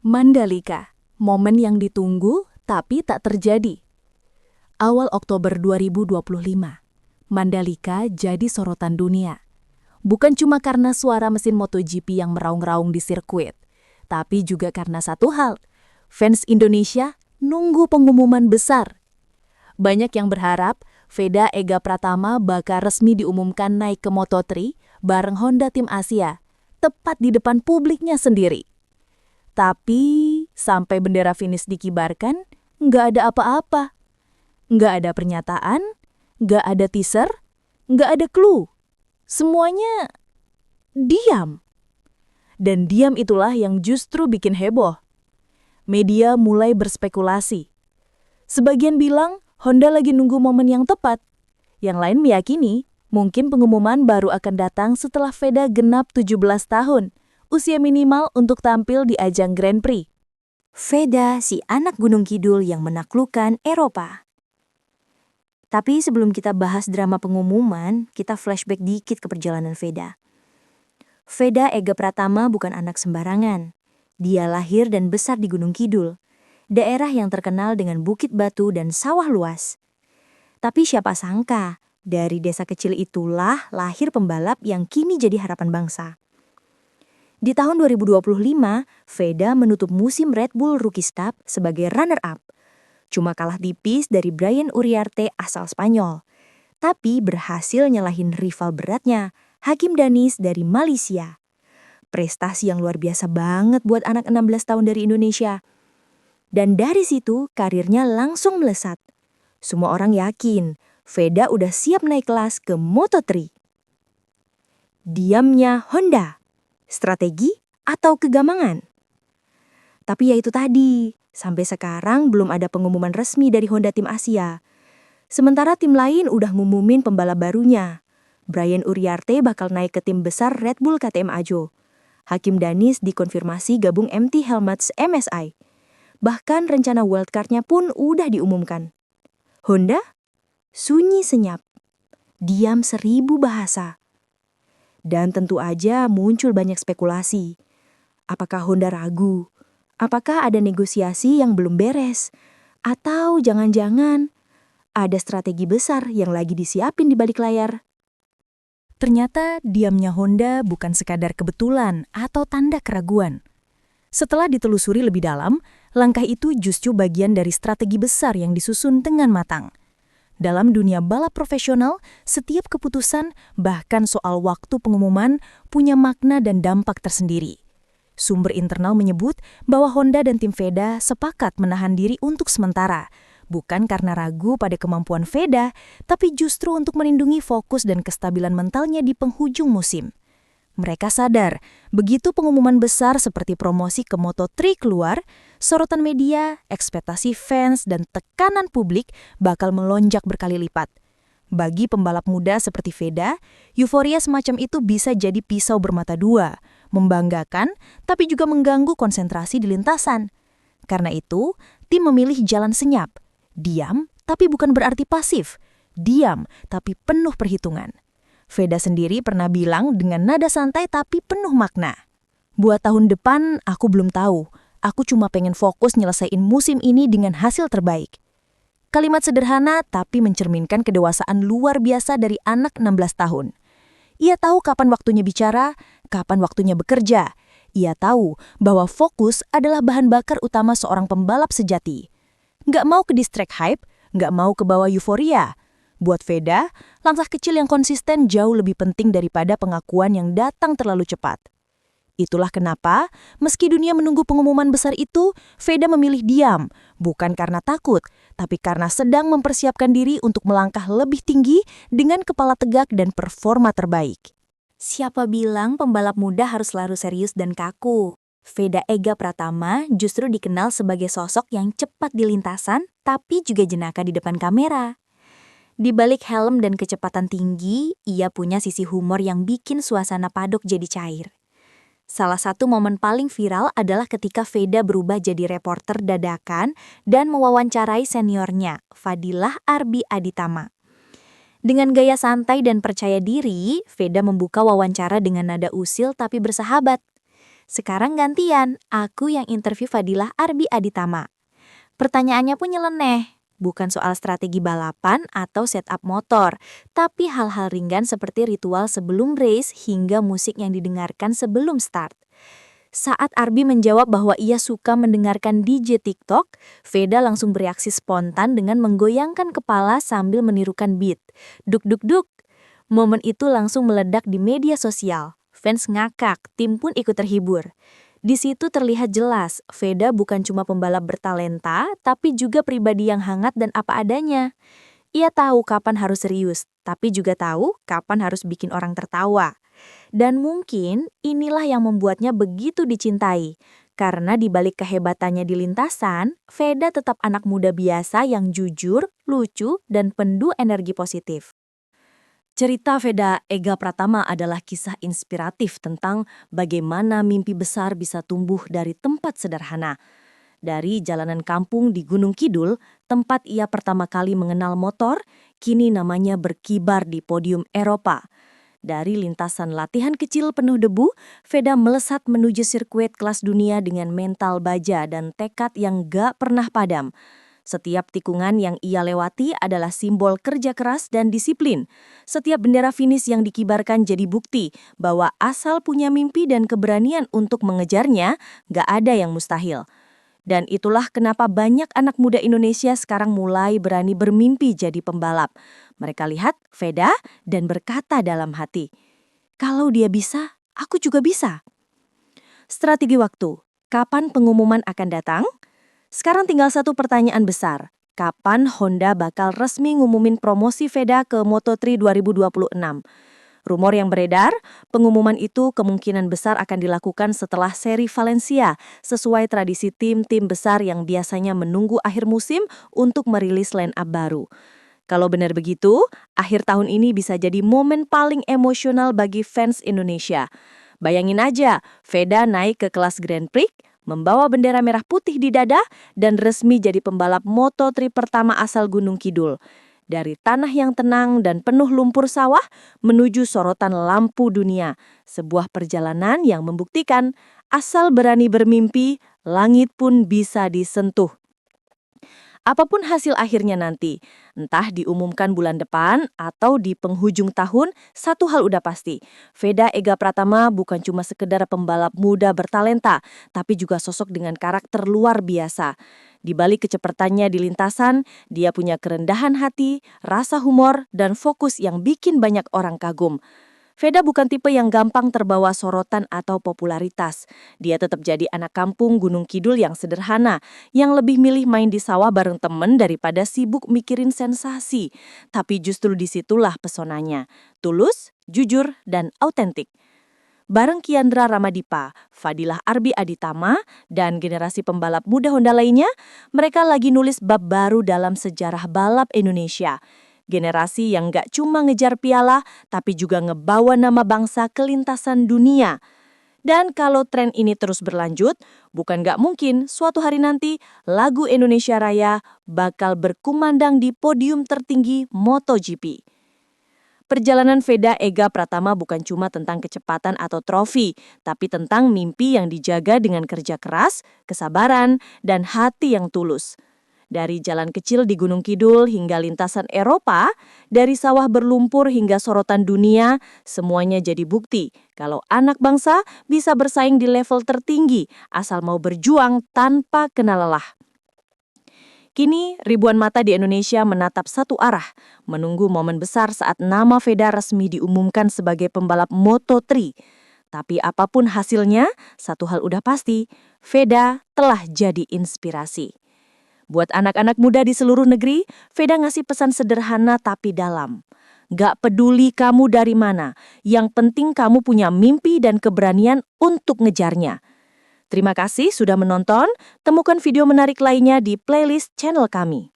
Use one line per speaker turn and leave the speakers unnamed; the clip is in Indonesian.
Mandalika, momen yang ditunggu tapi tak terjadi. Awal Oktober 2025, Mandalika jadi sorotan dunia. Bukan cuma karena suara mesin MotoGP yang meraung-raung di sirkuit, tapi juga karena satu hal, fans Indonesia nunggu pengumuman besar. Banyak yang berharap Veda Ega Pratama bakal resmi diumumkan naik ke Moto3 bareng Honda Tim Asia, tepat di depan publiknya sendiri. Tapi, sampai bendera finish dikibarkan, nggak ada apa-apa. Nggak ada pernyataan, nggak ada teaser, nggak ada clue. Semuanya diam. Dan diam itulah yang justru bikin heboh. Media mulai berspekulasi. Sebagian bilang Honda lagi nunggu momen yang tepat. Yang lain meyakini mungkin pengumuman baru akan datang setelah Veda genap 17 tahun. Usia minimal untuk tampil di ajang Grand Prix.
Veda, si anak Gunung Kidul yang menaklukkan Eropa. Tapi sebelum kita bahas drama pengumuman, kita flashback dikit ke perjalanan Veda. Veda Ega Pratama bukan anak sembarangan. Dia lahir dan besar di Gunung Kidul, daerah yang terkenal dengan bukit batu dan sawah luas. Tapi siapa sangka, dari desa kecil itulah lahir pembalap yang kini jadi harapan bangsa. Di tahun 2025, Veda menutup musim Red Bull Rookie Cup sebagai runner-up. Cuma kalah tipis dari Brian Uriarte asal Spanyol. Tapi berhasil nyalahin rival beratnya, Hakim Danis dari Malaysia. Prestasi yang luar biasa banget buat anak 16 tahun dari Indonesia. Dan dari situ karirnya langsung melesat. Semua orang yakin Veda udah siap naik kelas ke Moto3. Diamnya Honda. Strategi atau kegamangan? Tapi ya itu tadi, sampai sekarang belum ada pengumuman resmi dari Honda Tim Asia. Sementara tim lain udah ngumumin pembalap barunya. Brian Uriarte bakal naik ke tim besar Red Bull KTM Ajo. Hakim Danis dikonfirmasi gabung MT Helmets MSI. Bahkan rencana wildcard-nya pun udah diumumkan. Honda? Sunyi senyap. Diam 1000 bahasa. Dan tentu aja muncul banyak spekulasi. Apakah Honda ragu? Apakah ada negosiasi yang belum beres? Atau jangan-jangan ada strategi besar yang lagi disiapin di balik layar?
Ternyata diamnya Honda bukan sekadar kebetulan atau tanda keraguan. Setelah ditelusuri lebih dalam, langkah itu justru bagian dari strategi besar yang disusun dengan matang. Dalam dunia balap profesional, setiap keputusan, bahkan soal waktu pengumuman, punya makna dan dampak tersendiri. Sumber internal menyebut bahwa Honda dan tim Veda sepakat menahan diri untuk sementara, bukan karena ragu pada kemampuan Veda, tapi justru untuk melindungi fokus dan kestabilan mentalnya di penghujung musim. Mereka sadar, begitu pengumuman besar seperti promosi ke Moto3 keluar, sorotan media, ekspektasi fans, dan tekanan publik bakal melonjak berkali lipat. Bagi pembalap muda seperti Veda, euforia semacam itu bisa jadi pisau bermata dua, membanggakan tapi juga mengganggu konsentrasi di lintasan. Karena itu, tim memilih jalan senyap, diam tapi bukan berarti pasif, diam tapi penuh perhitungan. Veda sendiri pernah bilang dengan nada santai tapi penuh makna. Buat tahun depan, aku belum tahu. Aku cuma pengen fokus nyelesain musim ini dengan hasil terbaik. Kalimat sederhana tapi mencerminkan kedewasaan luar biasa dari anak 16 tahun. Ia tahu kapan waktunya bicara, kapan waktunya bekerja. Ia tahu bahwa fokus adalah bahan bakar utama seorang pembalap sejati. Nggak mau ke distract hype, nggak mau ke bawah euforia. Buat Veda, langkah kecil yang konsisten jauh lebih penting daripada pengakuan yang datang terlalu cepat. Itulah kenapa, meski dunia menunggu pengumuman besar itu, Veda memilih diam, bukan karena takut, tapi karena sedang mempersiapkan diri untuk melangkah lebih tinggi dengan kepala tegak dan performa terbaik.
Siapa bilang pembalap muda harus selalu serius dan kaku? Veda Ega Pratama justru dikenal sebagai sosok yang cepat di lintasan, tapi juga jenaka di depan kamera. Di balik helm dan kecepatan tinggi, ia punya sisi humor yang bikin suasana paddock jadi cair. Salah satu momen paling viral adalah ketika Veda berubah jadi reporter dadakan dan mewawancarai seniornya, Fadilah Arbi Aditama. Dengan gaya santai dan percaya diri, Veda membuka wawancara dengan nada usil tapi bersahabat. Sekarang gantian, aku yang interview Fadilah Arbi Aditama. Pertanyaannya pun nyeleneh. Bukan soal strategi balapan atau setup motor, tapi hal-hal ringan seperti ritual sebelum race hingga musik yang didengarkan sebelum start. Saat Arbi menjawab bahwa ia suka mendengarkan DJ TikTok, Veda langsung bereaksi spontan dengan menggoyangkan kepala sambil menirukan beat. Duk duk duk. Momen itu langsung meledak di media sosial. Fans ngakak, tim pun ikut terhibur. Di situ terlihat jelas, Veda bukan cuma pembalap bertalenta, tapi juga pribadi yang hangat dan apa adanya. Ia tahu kapan harus serius, tapi juga tahu kapan harus bikin orang tertawa. Dan mungkin inilah yang membuatnya begitu dicintai. Karena di balik kehebatannya di lintasan, Veda tetap anak muda biasa yang jujur, lucu, dan penuh energi positif.
Cerita Veda Ega Pratama adalah kisah inspiratif tentang bagaimana mimpi besar bisa tumbuh dari tempat sederhana. Dari jalanan kampung di Gunung Kidul, tempat ia pertama kali mengenal motor, kini namanya berkibar di podium Eropa. Dari lintasan latihan kecil penuh debu, Veda melesat menuju sirkuit kelas dunia dengan mental baja dan tekad yang gak pernah padam. Setiap tikungan yang ia lewati adalah simbol kerja keras dan disiplin. Setiap bendera finish yang dikibarkan jadi bukti bahwa asal punya mimpi dan keberanian untuk mengejarnya, gak ada yang mustahil. Dan itulah kenapa banyak anak muda Indonesia sekarang mulai berani bermimpi jadi pembalap. Mereka lihat Veda dan berkata dalam hati, "Kalau dia bisa, aku juga bisa." Strategi waktu. Kapan pengumuman akan datang? Sekarang tinggal satu pertanyaan besar. Kapan Honda bakal resmi ngumumin promosi Veda ke Moto3 2026? Rumor yang beredar, pengumuman itu kemungkinan besar akan dilakukan setelah seri Valencia, sesuai tradisi tim-tim besar yang biasanya menunggu akhir musim untuk merilis line-up baru. Kalau benar begitu, akhir tahun ini bisa jadi momen paling emosional bagi fans Indonesia. Bayangin aja, Veda naik ke kelas Grand Prix, membawa bendera merah putih di dada, dan resmi jadi pembalap Moto3 pertama asal Gunung Kidul. Dari tanah yang tenang dan penuh lumpur sawah menuju sorotan lampu dunia. Sebuah perjalanan yang membuktikan asal berani bermimpi, langit pun bisa disentuh. Apapun hasil akhirnya nanti, entah diumumkan bulan depan atau di penghujung tahun, satu hal udah pasti. Veda Ega Pratama bukan cuma sekedar pembalap muda bertalenta, tapi juga sosok dengan karakter luar biasa. Di balik kecepatannya di lintasan, dia punya kerendahan hati, rasa humor, dan fokus yang bikin banyak orang kagum. Veda bukan tipe yang gampang terbawa sorotan atau popularitas. Dia tetap jadi anak kampung Gunung Kidul yang sederhana, yang lebih milih main di sawah bareng temen daripada sibuk mikirin sensasi. Tapi justru disitulah pesonanya. Tulus, jujur, dan autentik. Bareng Kiandra Ramadipa, Fadilah Arbi Aditama, dan generasi pembalap muda Honda lainnya, mereka lagi nulis bab baru dalam sejarah balap Indonesia. Generasi yang gak cuma ngejar piala, tapi juga ngebawa nama bangsa ke lintasan dunia. Dan kalau tren ini terus berlanjut, bukan gak mungkin suatu hari nanti lagu Indonesia Raya bakal berkumandang di podium tertinggi MotoGP. Perjalanan Veda Ega Pratama bukan cuma tentang kecepatan atau trofi, tapi tentang mimpi yang dijaga dengan kerja keras, kesabaran, dan hati yang tulus. Dari jalan kecil di Gunung Kidul hingga lintasan Eropa, dari sawah berlumpur hingga sorotan dunia, semuanya jadi bukti kalau anak bangsa bisa bersaing di level tertinggi asal mau berjuang tanpa kenal lelah. Kini, ribuan mata di Indonesia menatap satu arah, menunggu momen besar saat nama Veda resmi diumumkan sebagai pembalap Moto3. Tapi apapun hasilnya, satu hal udah pasti, Veda telah jadi inspirasi. Buat anak-anak muda di seluruh negeri, Veda ngasih pesan sederhana tapi dalam. Gak peduli kamu dari mana, yang penting kamu punya mimpi dan keberanian untuk ngejarnya. Terima kasih sudah menonton, temukan video menarik lainnya di playlist channel kami.